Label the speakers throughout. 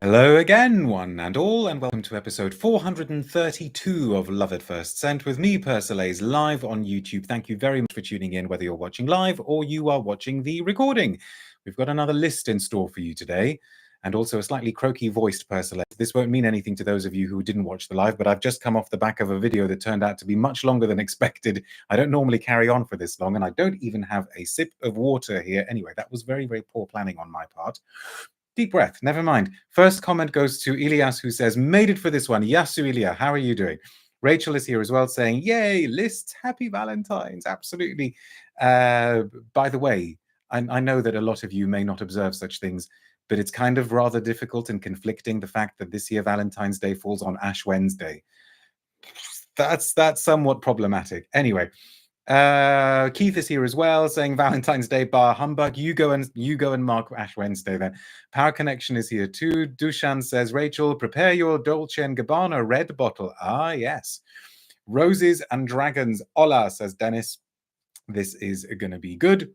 Speaker 1: Hello again, one and all, and welcome to episode 432 of Love at First Scent with me, Persolaise, live on YouTube. Thank you very much for tuning in, whether you're watching live or you are watching the recording. We've got another list in store for you today, and also a slightly croaky-voiced Persolaise. This won't mean anything to those of you who didn't watch the live, but I've just come off the back of a video that turned out to be much longer than expected. I don't normally carry on for this long, and I don't even have a sip of water here. Anyway, that was very, very poor planning on my part. Deep breath, never mind. First comment goes to Ilias, who says, made it for this one. Yasu Ilia, how are you doing? Rachel is here as well saying, yay, lists, happy Valentine's. Absolutely. By the way, I know that a lot of you may not observe such things, but it's kind of rather difficult and conflicting, the fact that this year Valentine's Day falls on Ash Wednesday. That's somewhat problematic. Anyway, Keith is here as well, saying Valentine's Day bar humbug. You go and mark Ash Wednesday then. Power Connection is here too. Dushan says, Rachel, prepare your Dolce & Gabbana red bottle. Ah, yes. Roses and Dragons. Hola, says Dennis. This is going to be good.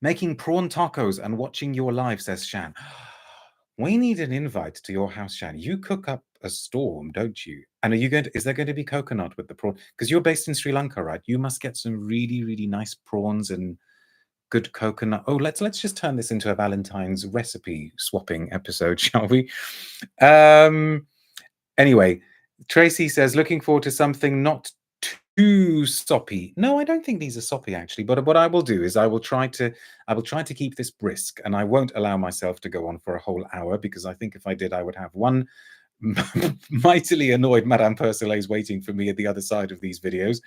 Speaker 1: Making prawn tacos and watching your live, says Shan. We need an invite to your house, Shan. You cook up a storm, don't you? And is there going to be coconut with the prawn? Because you're based in Sri Lanka, right? You must get some really, really nice prawns and good coconut. Oh, let's just turn this into a Valentine's recipe swapping episode, shall we? Anyway, Tracy says, looking forward to something not too soppy. No, I don't think these are soppy actually, but what I will do is I will try to keep this brisk, and I won't allow myself to go on for a whole hour, because I think if I did, I would have one mightily annoyed Madame Persolaise waiting for me at the other side of these videos.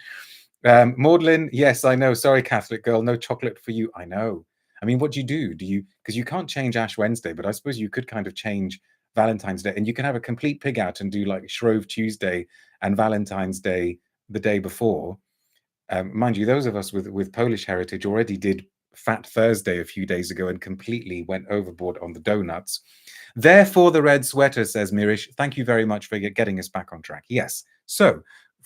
Speaker 1: Maudlin, yes, I know. Sorry, Catholic girl, no chocolate for you. I know. I mean, what do? Because you can't change Ash Wednesday, but I suppose you could kind of change Valentine's Day, and you can have a complete pig out and do like Shrove Tuesday and Valentine's Day the day before. Mind you, those of us with Polish heritage already did Fat Thursday a few days ago and completely went overboard on the donuts. Therefore, the red sweater, says Mirish. Thank you very much for getting us back on track. Yes. So,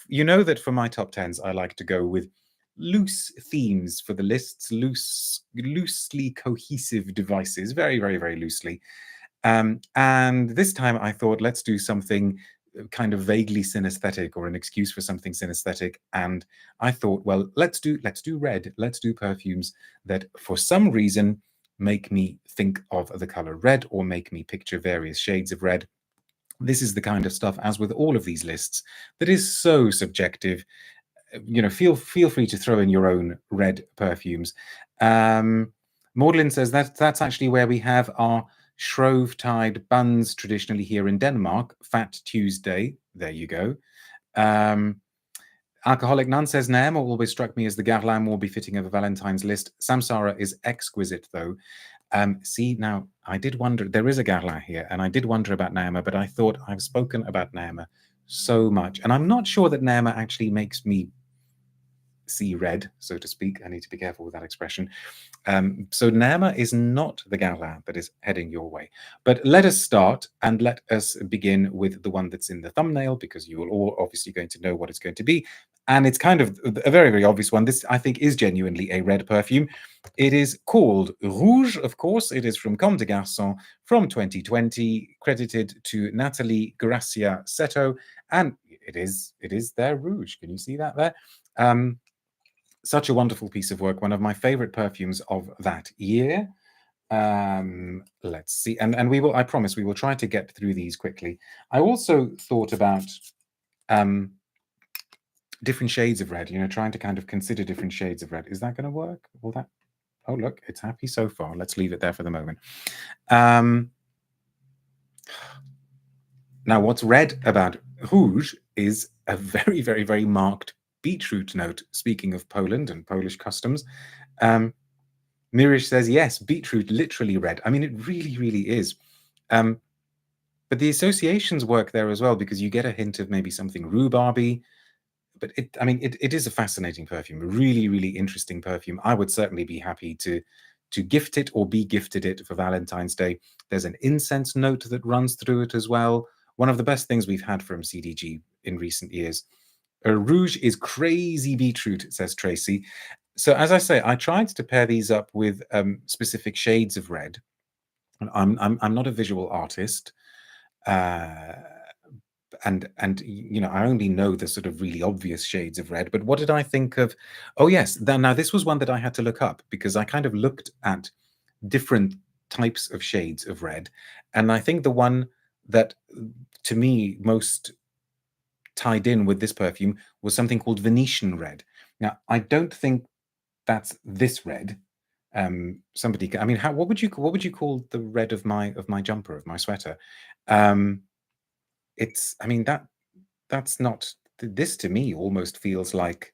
Speaker 1: you know that for my top 10s, I like to go with loose themes for the lists, loosely cohesive devices, very, very, very loosely. And this time I thought, let's do something kind of vaguely synesthetic, or an excuse for something synesthetic. And I thought, well, let's do red. Let's do perfumes that for some reason make me think of the color red, or make me picture various shades of red. This is the kind of stuff, as with all of these lists, that is so subjective. You know, feel free to throw in your own red perfumes. Maudlin says that's actually where we have our Shrovetide buns traditionally here in Denmark. Fat Tuesday. There you go. Alcoholic Nun says Naima always struck me as the Guerlain more befitting of a Valentine's list. Samsara is exquisite, though. See, now, I did wonder, there is a Guerlain here, and I did wonder about Naima, but I thought I've spoken about Naima so much, and I'm not sure that Naima actually makes me see red, so to speak. I need to be careful with that expression. So Naima is not the Guerlain that is heading your way. But let us start, and let us begin with the one that's in the thumbnail, because you will all obviously going to know what it's going to be. And it's kind of a very, very obvious one. This, I think, is genuinely a red perfume. It is called Rouge, of course. It is from Comme des Garcons from 2020, credited to Nathalie Gracia Seto. And it is their Rouge. Can you see that there? Such a wonderful piece of work, one of my favorite perfumes of that year. Let's see, and we will, I promise we will try to get through these quickly. I also thought about different shades of red, you know, trying to kind of consider different shades of red. Is that going to work? Will that? Oh, look, it's happy so far. Let's leave it there for the moment. Now, what's red about Rouge is a very, very, very marked beetroot note. Speaking of Poland and Polish customs, Mirish says, yes, beetroot, literally red. I mean, it really, really is. But the associations work there as well, because you get a hint of maybe something rhubarby. But it is a fascinating perfume, a really, really interesting perfume. I would certainly be happy to gift it, or be gifted it for Valentine's Day. There's an incense note that runs through it as well. One of the best things we've had from CDG in recent years. Rouge is crazy beetroot, says Tracy. So as I say, I tried to pair these up with specific shades of red. I'm not a visual artist, and you know, I only know the sort of really obvious shades of red. But what did I think of? Oh yes, now this was one that I had to look up because I kind of looked at different types of shades of red, and I think the one that to me most tied in with this perfume was something called Venetian red. Now I don't think that's this red. Somebody, I mean, what would you call the red of my jumper, of my sweater? It's, I mean, that's not, this to me almost feels like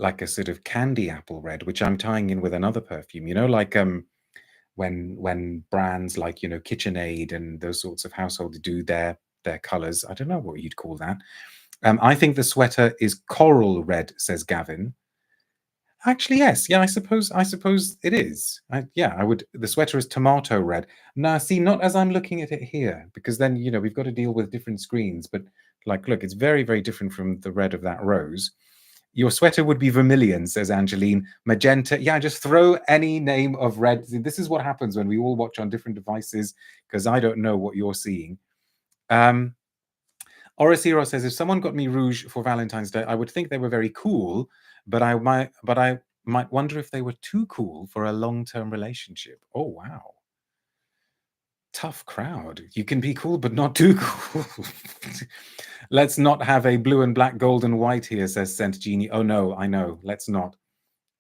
Speaker 1: a sort of candy apple red, which I'm tying in with another perfume, you know, like when brands like, you know, KitchenAid and those sorts of household do their colors. I don't know what you'd call that. I think the sweater is coral red, says Gavin. Actually, yes. Yeah, I suppose it is. Yeah, I would. The sweater is tomato red. Now, see, not as I'm looking at it here, because then, you know, we've got to deal with different screens. But like, look, it's very, very different from the red of that rose. Your sweater would be vermilion, says Angeline. Magenta. Yeah, just throw any name of red. This is what happens when we all watch on different devices, because I don't know what you're seeing. Orosiro says, if someone got me Rouge for Valentine's Day, I would think they were very cool, but I might wonder if they were too cool for a long-term relationship. Oh, wow. Tough crowd. You can be cool, but not too cool. Let's not have a blue and black, gold and white here, says Scent Genie. Oh, no, I know. Let's not.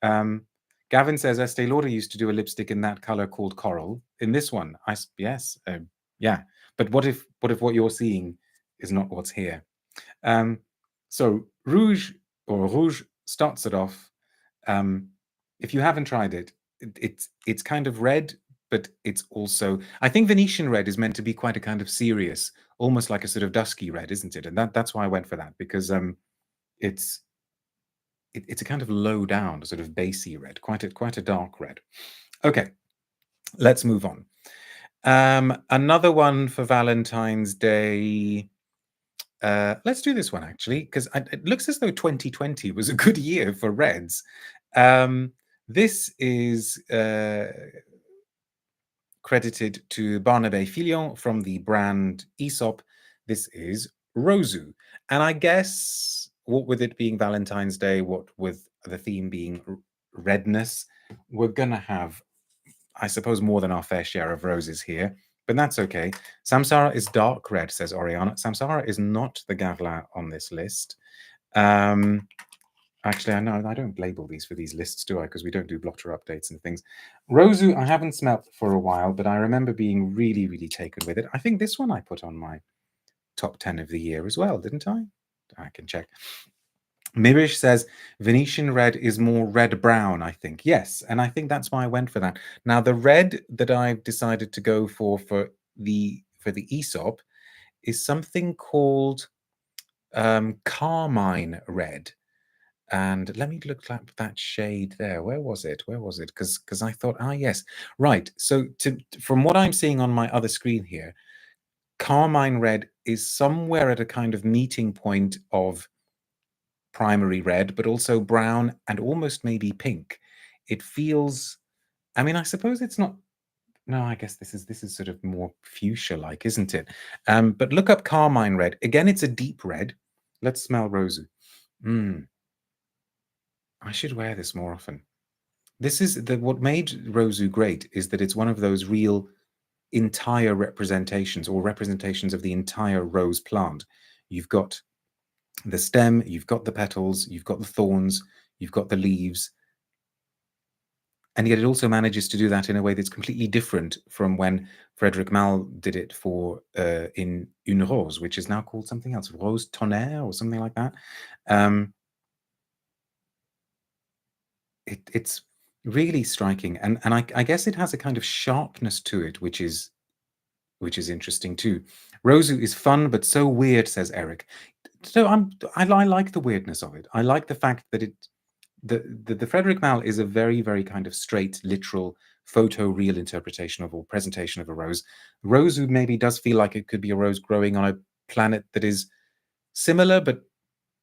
Speaker 1: Gavin says, Estee Lauder used to do a lipstick in that color called coral. In this one, yes. Yeah. But what if what you're seeing is not what's here? So Rouge starts it off. If you haven't tried it, it's kind of red, but it's also, I think Venetian red is meant to be quite a kind of serious, almost like a sort of dusky red, isn't it? And that's why I went for that, because it's a kind of low down, sort of bassy red, quite a dark red. Okay, let's move on. Another one for Valentine's Day. Let's do this one actually, because it looks as though 2020 was a good year for reds. This is credited to Barnabé Fillon from the brand Aesop. This is Rozu. And I guess, what with it being Valentine's Day, what with the theme being redness, we're going to have, I suppose, more than our fair share of roses here. But that's okay. Samsara is dark red, says Oriana. Samsara is not the Guerlain on this list. Actually, I know I don't label these for these lists, do I? Because we don't do blotter updates and things. Rozu, I haven't smelt for a while, but I remember being really, really taken with it. I think this one I put on my top 10 of the year as well, didn't I? I can check. Mirish says Venetian red is more red-brown, I think. Yes, and I think that's why I went for that. Now, the red that I've decided to go for the Aesop is something called carmine red. And let me look at that shade there. Where was it? Because I thought, yes, right. So from what I'm seeing on my other screen here, carmine red is somewhere at a kind of meeting point of primary red, but also brown and almost maybe pink. It feels, I mean, I suppose it's not, no, I guess this is sort of more fuchsia-like, isn't it? But look up carmine red. Again, it's a deep red. Let's smell Rozu. I should wear this more often. This is what made Rozu great, is that it's one of those real entire representations, or representations of the entire rose plant. You've got the stem, you've got the petals, you've got the thorns, you've got the leaves, and yet it also manages to do that in a way that's completely different from when Frédéric Malle did it for in Une Rose, which is now called something else, Rose Tonnerre or something like that. It's really striking, and I guess it has a kind of sharpness to it, which is interesting too. Rozu is fun but so weird, says Eric. So I like the weirdness of it. I like the fact that the Frédéric Malle is a very, very kind of straight, literal, photo real interpretation of, or presentation of, a rose. Rozu maybe does feel like it could be a rose growing on a planet that is similar but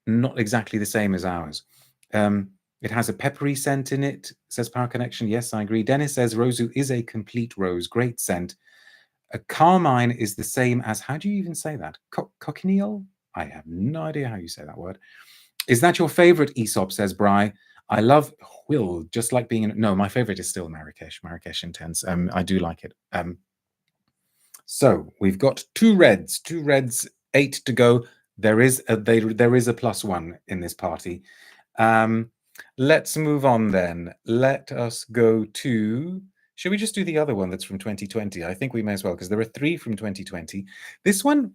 Speaker 1: not exactly the same as ours. It has a peppery scent in it, says Power Connection. Yes, I agree. Dennis says Rozu is a complete rose. Great scent. A carmine is the same as, how do you even say that? Cochineal? I have no idea how you say that word. Is that your favorite, Aesop, says Bry? I love Will, just like being in... No, my favorite is still Marrakesh. Marrakesh Intense. I do like it. So we've got two reds, 8 to go. There is a +1 in this party. Let's move on then. Let us go to... Should we just do the other one that's from 2020? I think we may as well, because there are 3 from 2020. This one,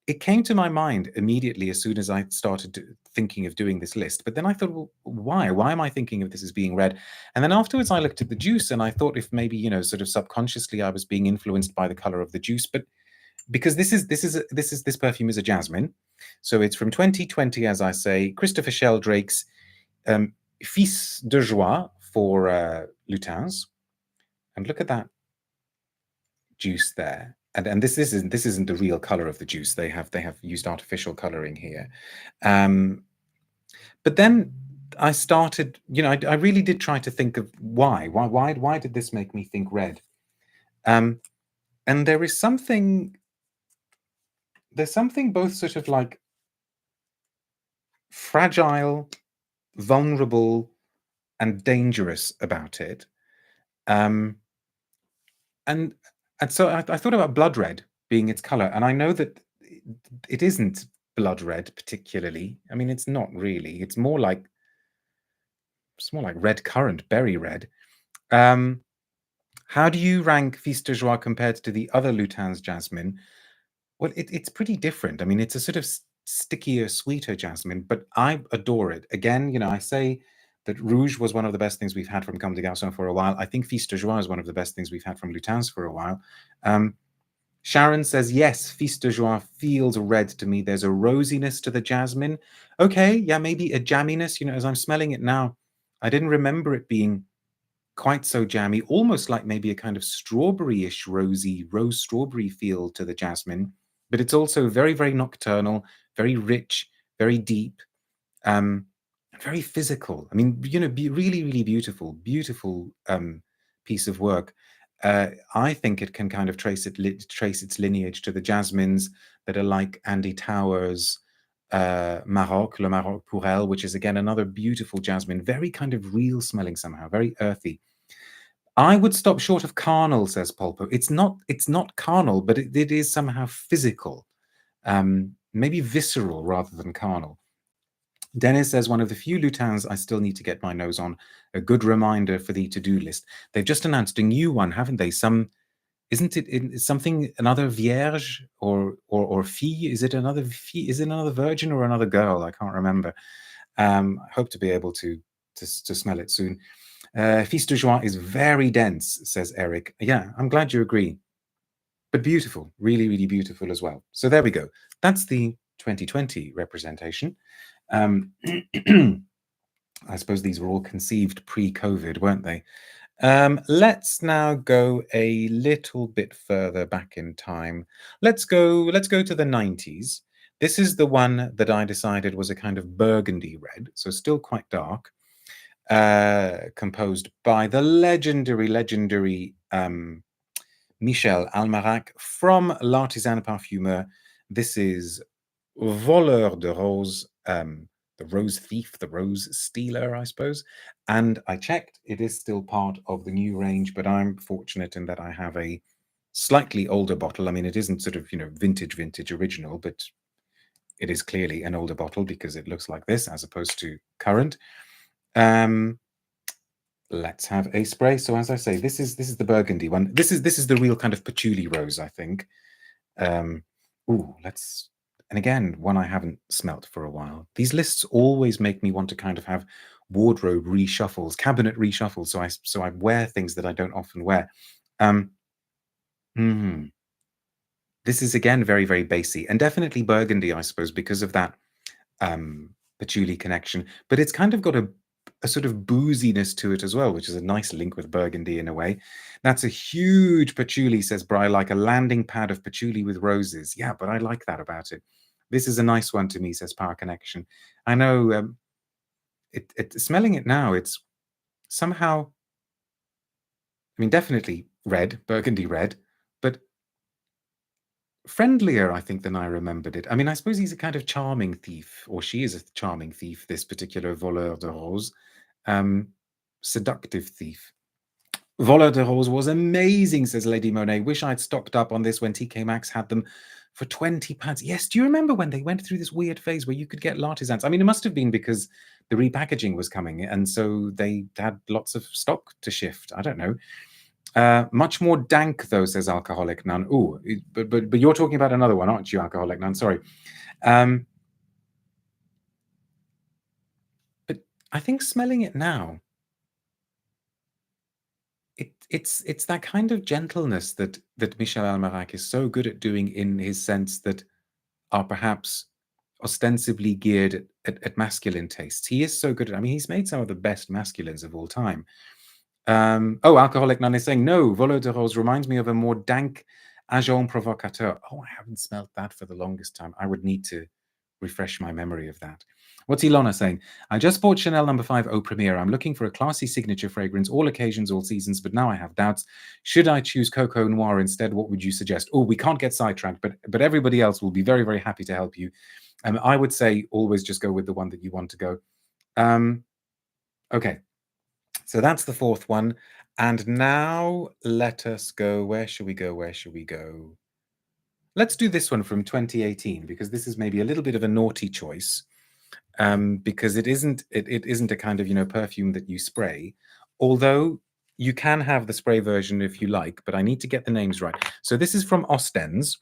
Speaker 1: it came to my mind immediately as soon as I started thinking of doing this list. But then I thought, well, why? Why am I thinking of this as being red? And then afterwards I looked at the juice and I thought if maybe, sort of subconsciously I was being influenced by the color of the juice. But because this perfume is a jasmine. So it's from 2020, as I say, Christopher Sheldrake's Fils de Joie for Lutens. And look at that juice there. And this isn't the real color of the juice. They have used artificial coloring here. But then I started, I really did try to think of why did this make me think red? And there's something both sort of like fragile, vulnerable, and dangerous about it. And so I thought about blood red being its color, and I know that it isn't blood red particularly. I mean, it's not really. It's more like red currant, berry red. How do you rank Fils de Joie compared to the other Lutens jasmine? Well, it's pretty different. I mean, it's a sort of stickier, sweeter jasmine, but I adore it. Again, I say that Rouge was one of the best things we've had from Comme des Garcons for a while. I think Fils de Joie is one of the best things we've had from Lutens for a while. Sharon says, yes, Fils de Joie feels red to me. There's a rosiness to the jasmine. Okay, yeah, maybe a jamminess. As I'm smelling it now, I didn't remember it being quite so jammy, almost like maybe a kind of strawberry-ish rosy, rose strawberry feel to the jasmine. But it's also very, very nocturnal, very rich, very deep, very physical. I mean, really, really beautiful piece of work. I think it can kind of trace its lineage to the jasmines that are like Andy Towers' Maroc, Le Maroc pour elle, which is again another beautiful jasmine, very kind of real smelling somehow, very earthy. I would stop short of carnal, says Polpo. It's not carnal, but it is somehow physical, maybe visceral rather than carnal. Dennis says, one of the few Lutens I still need to get my nose on. A good reminder for the to-do list. They've just announced a new one, haven't they? Isn't it something, another Vierge or fille? Is it another fille? Is it another virgin or another girl? I can't remember. I hope to be able to smell it soon. Fils de Joie is very dense, says Eric. Yeah, I'm glad you agree. But beautiful, really, really beautiful as well. So there we go. That's the 2020 representation. I suppose these were all conceived pre-COVID, weren't they? Let's now go a little bit further back in time. Let's go to the 90s. This is the one that I decided was a kind of burgundy red, so still quite dark. Composed by the legendary Michel Almarac from L'Artisan Parfumeur. This is Voleur de Rose, the rose thief, the rose stealer, I suppose. And I checked, it is still part of the new range, but I'm fortunate in that I have a slightly older bottle. I mean, it isn't sort of, vintage original, but it is clearly an older bottle because it looks like this as opposed to current. Let's have a spray. So as I say, this is the burgundy one. This is the real kind of patchouli rose, I think. And again, one I haven't smelt for a while. These lists always make me want to kind of have wardrobe reshuffles, cabinet reshuffles. So I wear things that I don't often wear. This is again very, very bassy and definitely burgundy, I suppose, because of that patchouli connection. But it's kind of got a sort of booziness to it as well, which is a nice link with burgundy in a way. That's a huge patchouli, says Bry, like a landing pad of patchouli with roses. Yeah, but I like that about it. This is a nice one to me, says Power Connection. I know smelling it now, it's somehow, I mean, definitely red, burgundy red, but friendlier, I think, than I remembered it. I mean, I suppose he's a kind of charming thief, or she is a charming thief, this particular Voleur de Rose. Seductive thief. Voleur de Rose was amazing, says Lady Monet. Wish I'd stocked up on this when TK Maxx had them for £20. Yes, do you remember when they went through this weird phase where you could get l'artisans? I mean, it must have been because the repackaging was coming, and so they had lots of stock to shift. I don't know. Much more dank, though, says Alcoholic Nun. Ooh, but you're talking about another one, aren't you, Alcoholic Nun? Sorry. But I think smelling it now, it's that kind of gentleness that Michel Almerac is so good at doing in his scents that are perhaps ostensibly geared at masculine tastes. He is so good at, I mean, he's made some of the best masculines of all time. Oh, Alcoholic Nun is saying, no, Voleur de Rose reminds me of a more dank Agent Provocateur. Oh, I haven't smelled that for the longest time. I would need to refresh my memory of that. What's Ilona saying? I just bought Chanel No. 5 Eau Premiere. I'm looking for a classy signature fragrance, all occasions, all seasons, but now I have doubts. Should I choose Coco Noir instead? What would you suggest? Oh, we can't get sidetracked, but everybody else will be very, very happy to help you. I would say always just go with the one that you want to go. Okay. So that's the fourth one. And now let us go. Where should we go? Where should we go? Let's do this one from 2018, because this is maybe a little bit of a naughty choice, because it isn't a kind of, you know, perfume that you spray, although you can have the spray version if you like, but I need to get the names right. So this is from Ostens,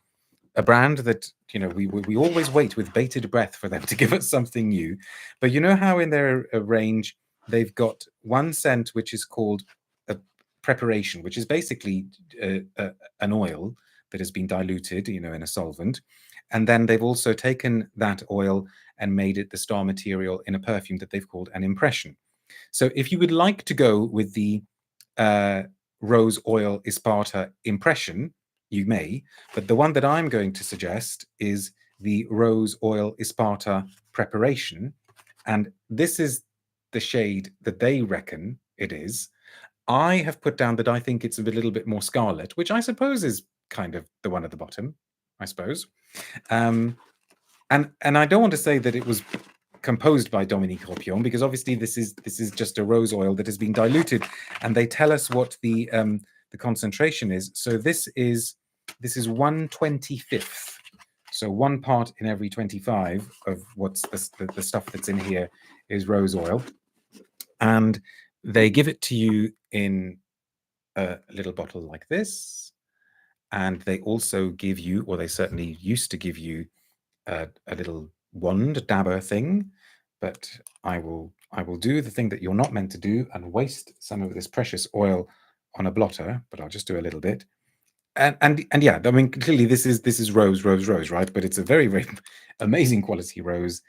Speaker 1: a brand that, you know, we always wait with bated breath for them to give us something new. But you know how in their range they've got one scent which is called a preparation, which is basically an oil that has been diluted, you know, in a solvent, and then they've also taken that oil and made it the star material in a perfume that they've called an impression. So if you would like to go with the rose oil Isparta impression, you may, but the one that I'm going to suggest is the rose oil Isparta preparation, and this is the shade that they reckon it is. I have put down that I think it's a little bit more scarlet, which I suppose is kind of the one at the bottom, I suppose. And I don't want to say that it was composed by Dominique Ropion, because obviously this is just a rose oil that has been diluted, and they tell us what the concentration is. So this is 1/25th. So 1 part in every 25 of what's the stuff that's in here is rose oil, and they give it to you in a little bottle like this, and they also give you, or they certainly used to give you, a little wand dabber thing. But I will do the thing that you're not meant to do and waste some of this precious oil on a blotter, but I'll just do a little bit. And yeah, I mean, clearly this is rose, right? But it's a very, very amazing quality rose.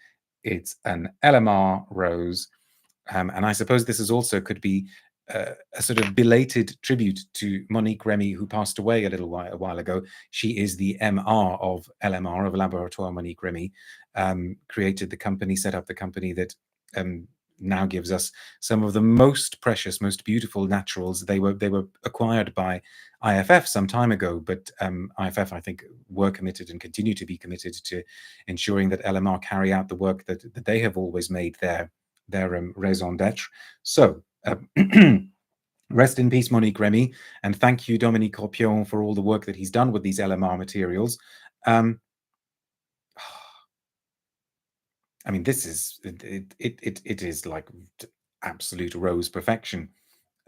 Speaker 1: It's an LMR rose. And I suppose this is also could be a sort of belated tribute to Monique Remy, who passed away a while ago. She is the MR of LMR, of Laboratoire Monique Remy, created the company, set up the company that now gives us some of the most precious, most beautiful naturals. They were acquired by IFF some time ago, but IFF, I think, were committed and continue to be committed to ensuring that LMR carry out the work that they have always made their raison d'etre. So rest in peace, Monique Remy, and thank you, Dominique Ropion, for all the work that he's done with these LMR materials. I mean, this is it is like absolute rose perfection.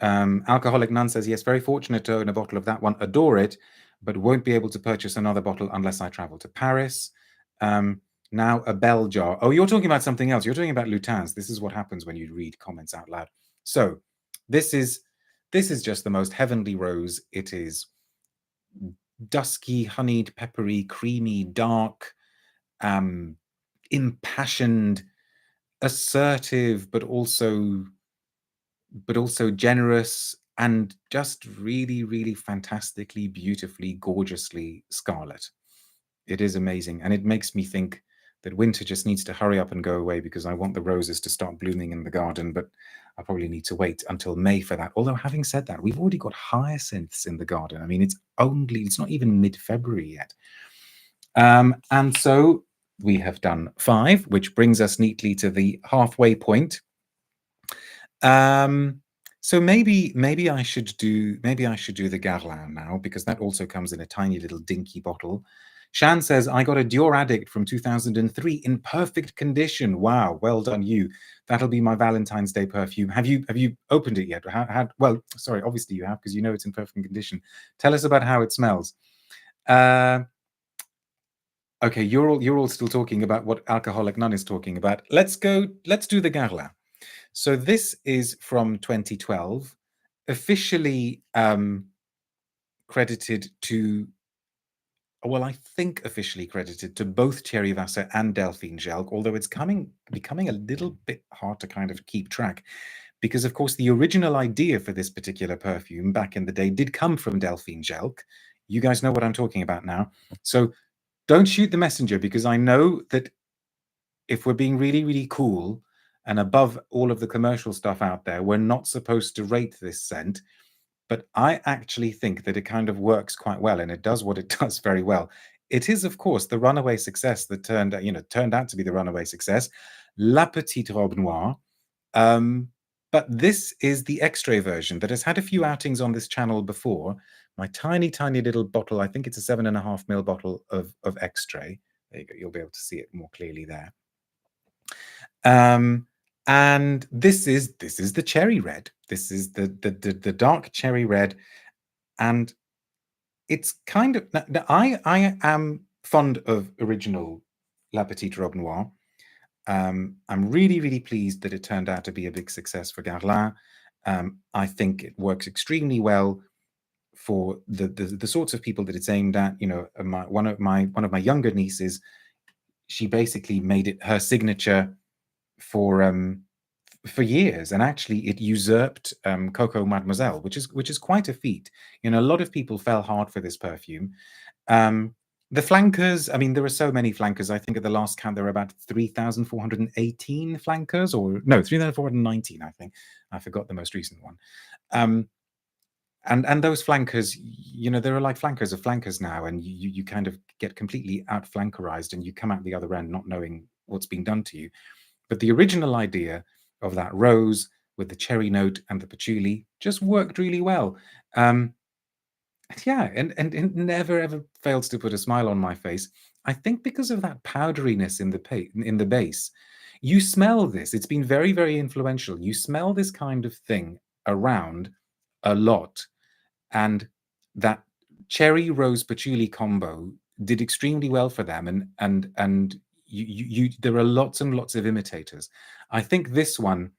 Speaker 1: Alcoholic Nun says, yes, very fortunate to own a bottle of that one, adore it, but won't be able to purchase another bottle unless I travel to Paris. Now a bell jar. Oh, you're talking about something else. You're talking about Lutens. This is what happens when you read comments out loud. So this is just the most heavenly rose. It is dusky, honeyed, peppery, creamy, dark, impassioned, assertive, but also generous, and just really, really fantastically, beautifully, gorgeously scarlet. It is amazing, and it makes me think that winter just needs to hurry up and go away, because I want the roses to start blooming in the garden, but I probably need to wait until May for that. Although, having said that, we've already got hyacinths in the garden. I mean, it's not even mid-February yet. And so we have done 5, which brings us neatly to the halfway point. So maybe I should do the Guerlain now, because that also comes in a tiny little dinky bottle. Shan says, I got a Dior Addict from 2003 in perfect condition. Wow, well done you. That'll be my Valentine's Day perfume. Have you opened it yet? Well, sorry, obviously you have, because you know it's in perfect condition. Tell us about how it smells. Okay, you're all still talking about what Alcoholic Nun is talking about. Let's do the Guerlain. So this is from 2012, officially credited to, well, I think officially credited to both Thierry Vasser and Delphine Gelk, although it's becoming a little bit hard to kind of keep track, because of course the original idea for this particular perfume back in the day did come from Delphine Gelk. You guys know what I'm talking about now. So don't shoot the messenger, because I know that if we're being really, really cool and above all of the commercial stuff out there, we're not supposed to rate this scent. But I actually think that it kind of works quite well, and it does what it does very well. It is, of course, the runaway success that turned out to be the runaway success, La Petite Robe Noire. But this is the extrait version that has had a few outings on this channel before. My tiny, tiny little bottle, I think it's a 7.5 ml bottle of extrait. There you go. You'll be able to see it more clearly there. And this is the cherry red. This is the dark cherry red, and it's kind of, I am fond of original La Petite Robe Noire. I'm really, really pleased that it turned out to be a big success for Guerlain. I think it works extremely well for the sorts of people that it's aimed at. You know, one of my younger nieces, she basically made it her signature for years, and actually it usurped Coco Mademoiselle, which is quite a feat. You know, a lot of people fell hard for this perfume. The flankers, I mean, there are so many flankers. I think at the last count there were about 3,418 flankers, or no, 3,419, I think. I forgot the most recent one. And those flankers, you know, there are like flankers of flankers now, and you kind of get completely out-flankerized, and you come out the other end not knowing what's being done to you. But the original idea of that rose with the cherry note and the patchouli just worked really well. Yeah, and it never ever fails to put a smile on my face. I think because of that powderiness in the base, you smell this. It's been very, very influential. You smell this kind of thing around a lot, and that cherry rose patchouli combo did extremely well for them, and there are lots and lots of imitators. I think this one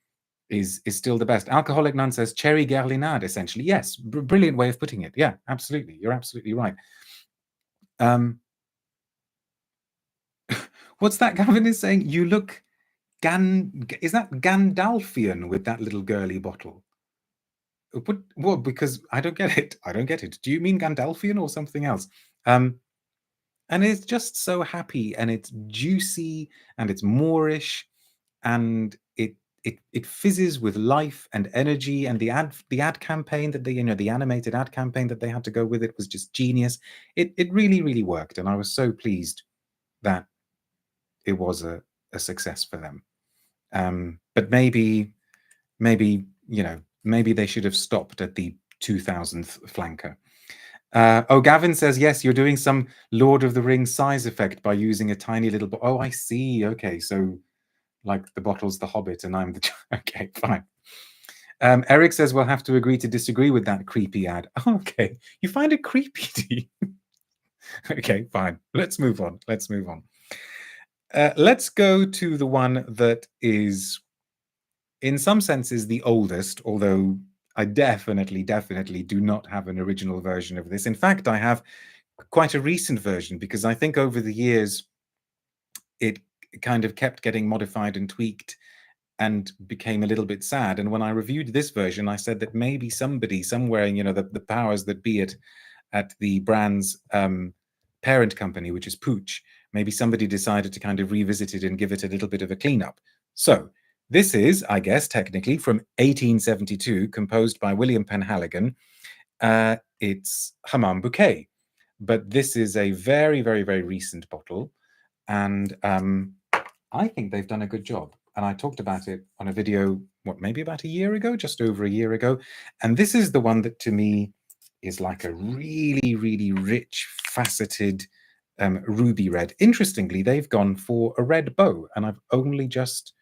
Speaker 1: is still the best. Alcoholic Nun says cherry Guerlinade, essentially. Yes, brilliant way of putting it. Yeah, absolutely. You're absolutely right. What's that Gavin is saying? You look is that Gandalfian with that little girly bottle? Well, because I don't get it. I don't get it. Do you mean Gandalfian or something else? And it's just so happy, and it's juicy, and it's Moorish, and it fizzes with life and energy. And the ad campaign that they, you know, the animated ad campaign that they had to go with it was just genius. It really, really worked, and I was so pleased that it was a success for them. But maybe you know, maybe they should have stopped at the 2000th flanker. Oh, Gavin says, yes, you're doing some Lord of the Rings size effect by using a tiny little... Oh, I see. Okay, so like the bottle's the Hobbit and I'm the... Okay, fine. Eric says, we'll have to agree to disagree with that creepy ad. Oh, okay, you find it creepy, do you? Okay, fine. Let's move on. Let's move on. Let's go to the one that is, in some senses, the oldest, although I definitely do not have an original version of this. In fact, I have quite a recent version, because I think over the years it kind of kept getting modified and tweaked and became a little bit sad. And when I reviewed this version, I said that maybe somebody somewhere, you know, the powers that be at the brand's parent company, which is Pooch, maybe somebody decided to kind of revisit it and give it a little bit of a cleanup. So this is, I guess, technically from 1872, composed by William Penhaligon. It's Hammam Bouquet. but this is a very, very, very recent bottle, and I think they've done a good job. And I talked about it on a video, what, maybe about a year ago, just over a year ago. And this is the one that to me is like a really, really rich, faceted ruby red. Interestingly, they've gone for a red bow, and I've only just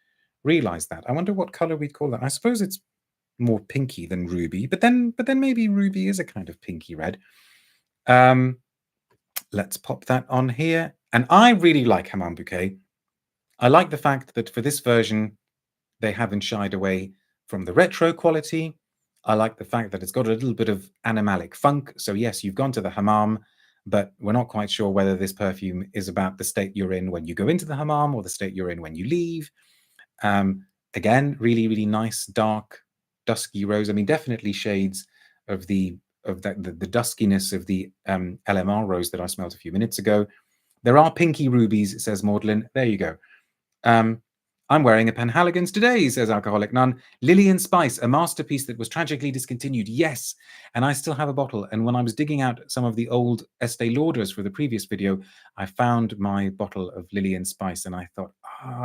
Speaker 1: realized that. I wonder what color we'd call that. I suppose it's more pinky than ruby, but then maybe ruby is a kind of pinky red. Let's pop that on here. And I really like Hammam Bouquet. I like the fact that for this version, they haven't shied away from the retro quality. I like the fact that it's got a little bit of animalic funk. So yes, you've gone to the hammam, but we're not quite sure whether this perfume is about the state you're in when you go into the hammam or the state you're in when you leave. Again, really, really nice, dark, dusky rose. I mean, definitely shades of the duskiness of the LMR rose that I smelled a few minutes ago. There are pinky rubies, says Maudlin. There you go. I'm wearing a Penhaligons today, says Alcoholic Nun. Lily and Spice, a masterpiece that was tragically discontinued. Yes, and I still have a bottle. And when I was digging out some of the old Estee Lauders for the previous video, I found my bottle of Lily and Spice, and I thought,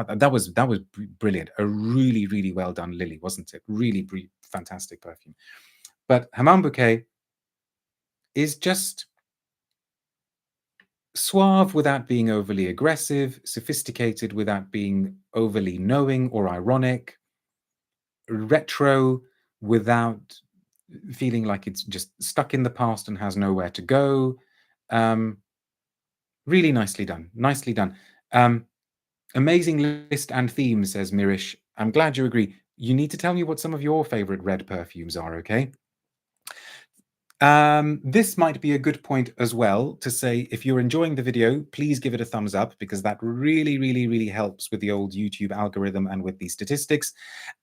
Speaker 1: that was brilliant. A really, really well done Lily, wasn't it? Really fantastic perfume. But Hammam Bouquet is just suave without being overly aggressive, sophisticated without being overly knowing or ironic, retro without feeling like it's just stuck in the past and has nowhere to go. Really nicely done. Nicely done. Amazing list and theme, says Mirish. I'm glad you agree. You need to tell me what some of your favorite red perfumes are, okay? This might be a good point as well to say, if you're enjoying the video, please give it a thumbs up, because that really, really, really helps with the old YouTube algorithm and with the statistics.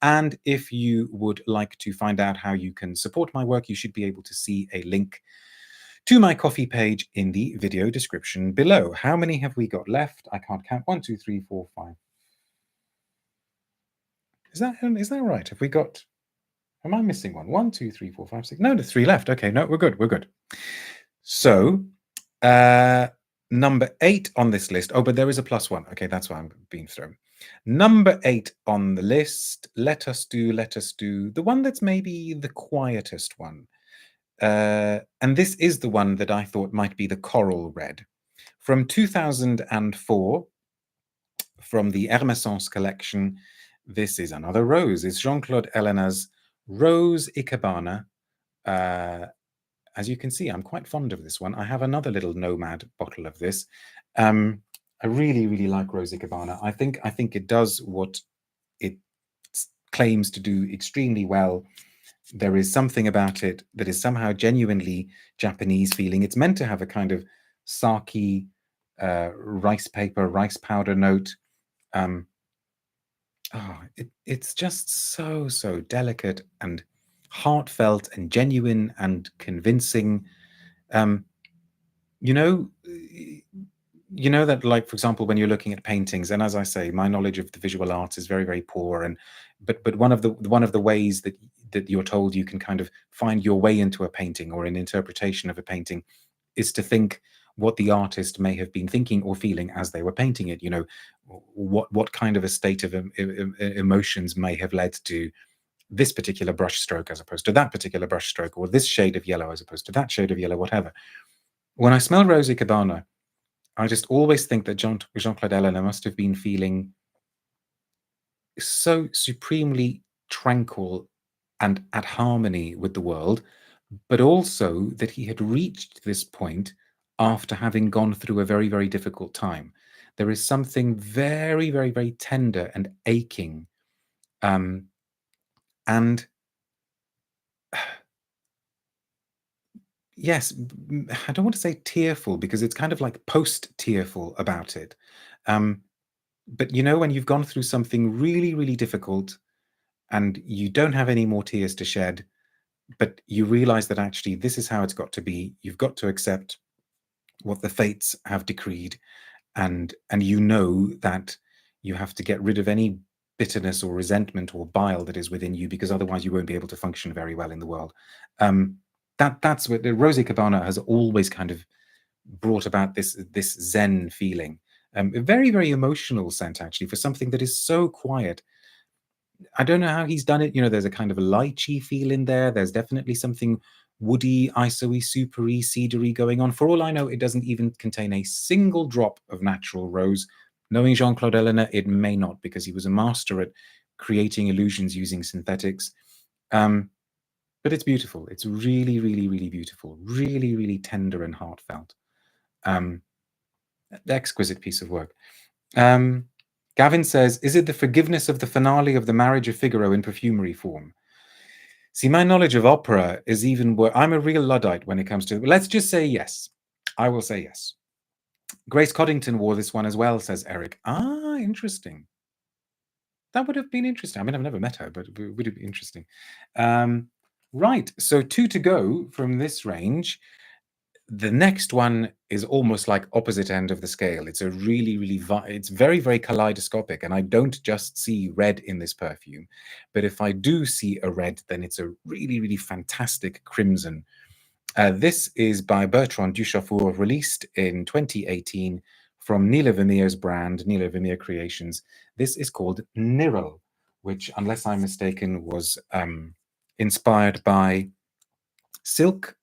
Speaker 1: And if you would like to find out how you can support my work, you should be able to see a link to my Ko-fi page in the video description below. How many have we got left? I can't count. 1, 2, 3, 4, 5. Is that right? Have we got... Am I missing one? 1, 2, 3, 4, 5, 6. No, there's 3 left. Okay, no, we're good. We're good. So, number 8 on this list. Oh, but there is a +1. Okay, that's why I'm being thrown. Number 8 on the list. Let us do the one that's maybe the quietest one. And this is the one that I thought might be the coral red. From 2004, from the Hermes collection, this is another rose. It's Jean-Claude Ellena's Rose Ikebana. As you can see, I'm quite fond of this one. I have another little Nomad bottle of this. I really, really like Rose Ikebana. I think it does what it claims to do extremely well. There is something about it that is somehow genuinely Japanese feeling. It's meant to have a kind of sake, rice paper, rice powder note. It's just so delicate and heartfelt and genuine and convincing. You know that, like, for example, when you're looking at paintings, and as I say, my knowledge of the visual arts is very, very poor, and but one of the ways that you're told you can kind of find your way into a painting or an interpretation of a painting is to think what the artist may have been thinking or feeling as they were painting it. You know, what kind of a state of emotions may have led to this particular brush stroke as opposed to that particular brush stroke, or this shade of yellow as opposed to that shade of yellow, whatever. When I smell Rose Ikebana, I just always think that Jean-Claude Ellena must have been feeling so supremely tranquil and at harmony with the world, but also that he had reached this point after having gone through a very, very difficult time. There is something very, very, very tender and aching, and yes, I don't want to say tearful, because it's kind of like post-tearful about it. But you know, when you've gone through something really, really difficult and you don't have any more tears to shed, but you realize that actually this is how it's got to be. You've got to accept what the fates have decreed, and you know that you have to get rid of any bitterness or resentment or bile that is within you, because otherwise you won't be able to function very well in the world. That's what Rose Ikebana has always kind of brought about this Zen feeling. A very, very emotional scent, actually, for something that is so quiet. I don't know how he's done it. You know, there's a kind of a lychee feel in there. There's definitely something woody, iso-y, supery, cedary going on. For all I know, it doesn't even contain a single drop of natural rose. Knowing Jean-Claude Ellena, it may not, because he was a master at creating illusions using synthetics. But it's beautiful. It's really, really, really beautiful. Really, really tender and heartfelt. Exquisite piece of work. Gavin says, is it the forgiveness of the finale of the Marriage of Figaro in perfumery form? See, my knowledge of opera is even worse. I'm a real Luddite when it comes to... Let's just say yes. I will say yes. Grace Coddington wore this one as well, says Eric. Ah, interesting. That would have been interesting. I mean, I've never met her, but it would have been interesting. Right, so 2 to go from this range. The next one is almost like opposite end of the scale. It's a really, really, it's very, very kaleidoscopic. And I don't just see red in this perfume. But if I do see a red, then it's a really, really fantastic crimson. This is by Bertrand Duchaufour, released in 2018 from Neela Vermeer's brand, Neela Vermeer Creations. This is called Niral, which, unless I'm mistaken, was inspired by silk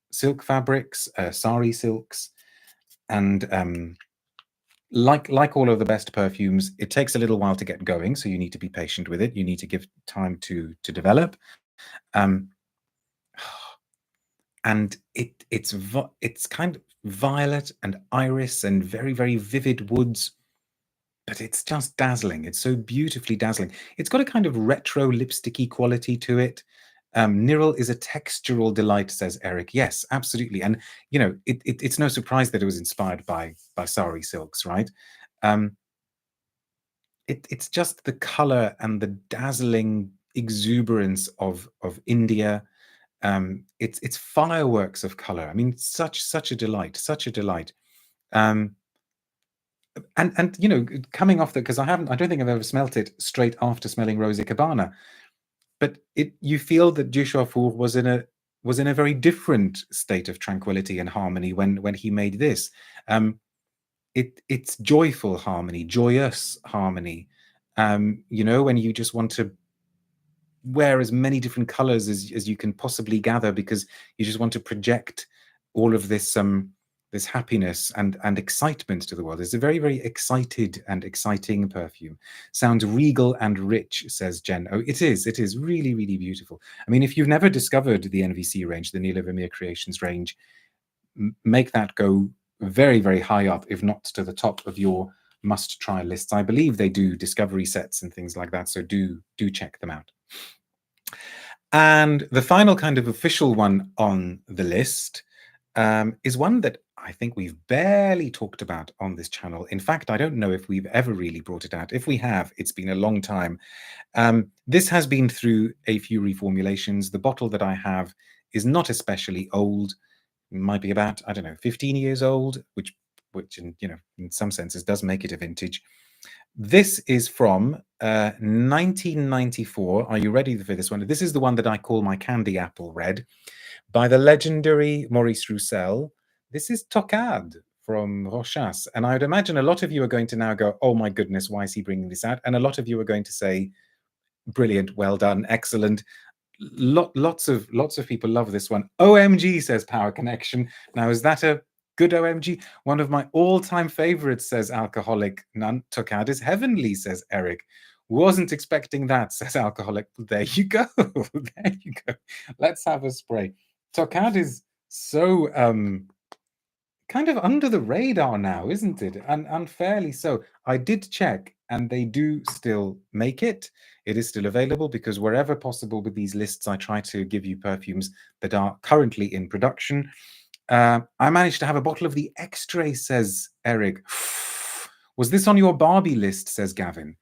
Speaker 1: fabrics, sari silks, and like all of the best perfumes, it takes a little while to get going, so you need to be patient with it. You need to give time to develop. And it's kind of violet and iris and very, very vivid woods, but it's just dazzling. It's so beautifully dazzling. It's got a kind of retro lipsticky quality to it. Niral is a textural delight, says Eric. Yes, absolutely. And, you know, it's no surprise that it was inspired by sari silks, right? It's just the color and the dazzling exuberance of India. It's fireworks of color. I mean, such a delight, such a delight. And you know, coming off that, because I don't think I've ever smelt it straight after smelling Rose Ikebana. But you feel that Duchaufour was in a very different state of tranquility and harmony when he made this. It's joyful harmony, joyous harmony. You know, when you just want to wear as many different colors as you can possibly gather, because you just want to project all of this this happiness and excitement to the world. It's a very, very excited and exciting perfume. Sounds regal and rich, says Jen. Oh, it is really, really beautiful. I mean, if you've never discovered the NVC range, the Neela Vermeer Creations range, make that go very, very high up, if not to the top of your must-try lists. I believe they do discovery sets and things like that, so do check them out. And the final kind of official one on the list is one that I think we've barely talked about on this channel. In fact, I don't know if we've ever really brought it out. If we have, it's been a long time. This has been through a few reformulations. The bottle that I have is not especially old. It might be about, I don't know, 15 years old, which in, you know, in some senses does make it a vintage. This is from 1994. Are you ready for this one? This is the one that I call my candy apple red, by the legendary Maurice Roussel. This is Tocade from Rochas. And I would imagine a lot of you are going to now go, oh my goodness, why is he bringing this out? And a lot of you are going to say, brilliant, well done, excellent. Lots of people love this one. OMG, says Power Connection. Now, is that a good OMG? One of my all-time favorites, says Alcoholic. None. Tocade is heavenly, says Eric. Wasn't expecting that, says Alcoholic. There you go. There you go. Let's have a spray. Tocade is so kind of under the radar now, isn't it? And unfairly so. I did check, and they do still make it. It is still available, because wherever possible with these lists, I try to give you perfumes that are currently in production. I managed to have a bottle of the extrait, says Eric. Was this on your Barbie list, says Gavin?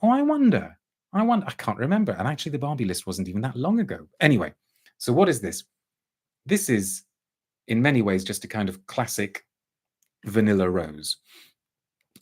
Speaker 1: Oh, I wonder. I can't remember. And actually, the Barbie list wasn't even that long ago. Anyway, so what is this? This is, in many ways, just a kind of classic vanilla rose.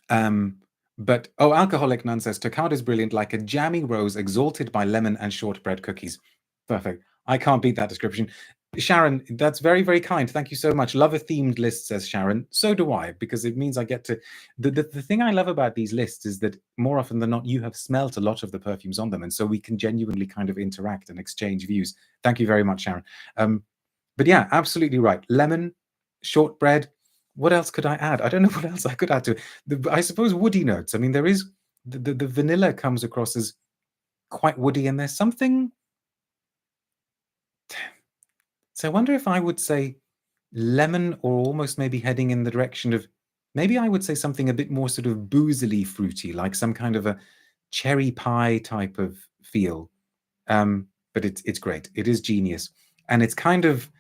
Speaker 1: But, oh, Alcoholic Nun says, Tocade is brilliant, like a jammy rose exalted by lemon and shortbread cookies. Perfect. I can't beat that description. Sharon, that's very, very kind. Thank you so much. Love a themed list, says Sharon. So do I, because it means I get to... The thing I love about these lists is that more often than not, you have smelt a lot of the perfumes on them. And so we can genuinely kind of interact and exchange views. Thank you very much, Sharon. But yeah, absolutely right. Lemon, shortbread. What else could I add? I don't know what else I could add to it. I suppose woody notes. I mean, there is... The vanilla comes across as quite woody, and there's something... So I wonder if I would say lemon, or almost maybe heading in the direction of, maybe I would say something a bit more sort of boozily fruity, like some kind of a cherry pie type of feel. But it's great. It is genius, and it's kind of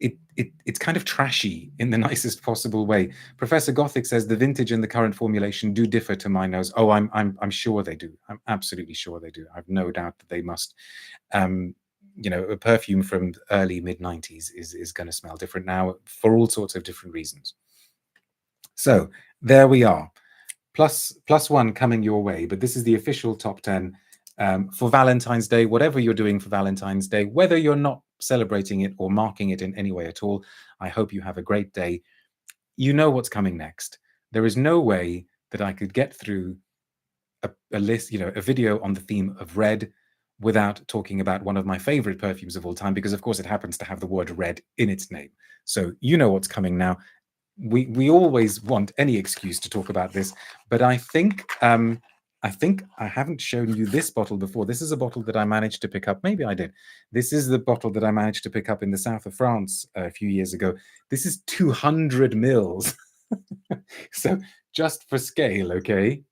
Speaker 1: it's kind of trashy in the nicest possible way. Professor Gothic says the vintage and the current formulation do differ to my nose. Oh, I'm sure they do. I'm absolutely sure they do. I've no doubt that they must. You know, a perfume from early mid-90s is going to smell different now for all sorts of different reasons. So there we are. Plus one coming your way, but this is the official top 10 for Valentine's Day. Whatever you're doing for Valentine's Day, whether you're not celebrating it or marking it in any way at all, I hope you have a great day. You know what's coming next. There is no way that I could get through a list, you know, a video on the theme of red without talking about one of my favorite perfumes of all time, because of course it happens to have the word red in its name. So you know what's coming now. We always want any excuse to talk about this, but I think I haven't shown you this bottle before. This is a bottle that I managed to pick up. Maybe I did. This is the bottle that I managed to pick up in the south of France a few years ago. This is 200 mils. So just for scale, okay?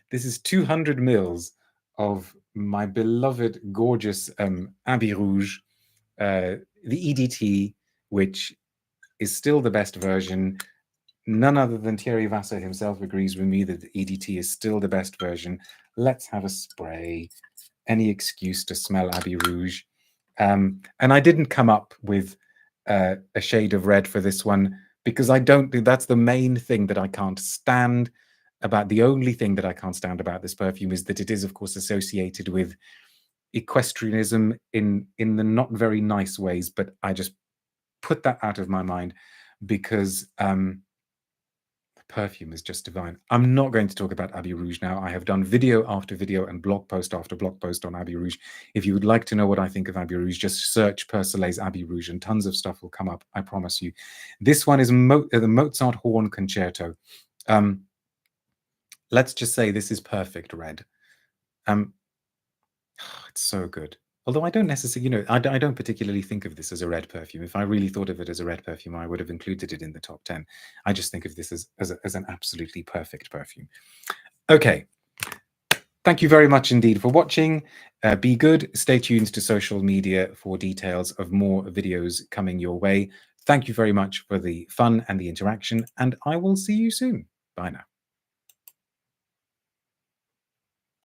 Speaker 1: This is 200 mils of my beloved, gorgeous Abbey Rouge, the EDT, which is still the best version. None other than Thierry Vasseur himself agrees with me that the EDT is still the best version. Let's have a spray. Any excuse to smell Abbey Rouge. And I didn't come up with a shade of red for this one, because I don't think that's the main thing that I can't stand about. The only thing that I can't stand about this perfume is that it is, of course, associated with equestrianism in the not very nice ways, but I just put that out of my mind because the perfume is just divine. I'm not going to talk about Abbey Rouge now. I have done video after video and blog post after blog post on Abbey Rouge. If you would like to know what I think of Abbey Rouge, just search Persolaise Abbey Rouge and tons of stuff will come up, I promise you. This one is the Mozart Horn Concerto. Let's just say this is perfect red. It's so good. Although I don't necessarily, you know, I don't particularly think of this as a red perfume. If I really thought of it as a red perfume, I would have included it in the top 10. I just think of this as an absolutely perfect perfume. Okay. Thank you very much indeed for watching. Be good. Stay tuned to social media for details of more videos coming your way. Thank you very much for the fun and the interaction, and I will see you soon. Bye now.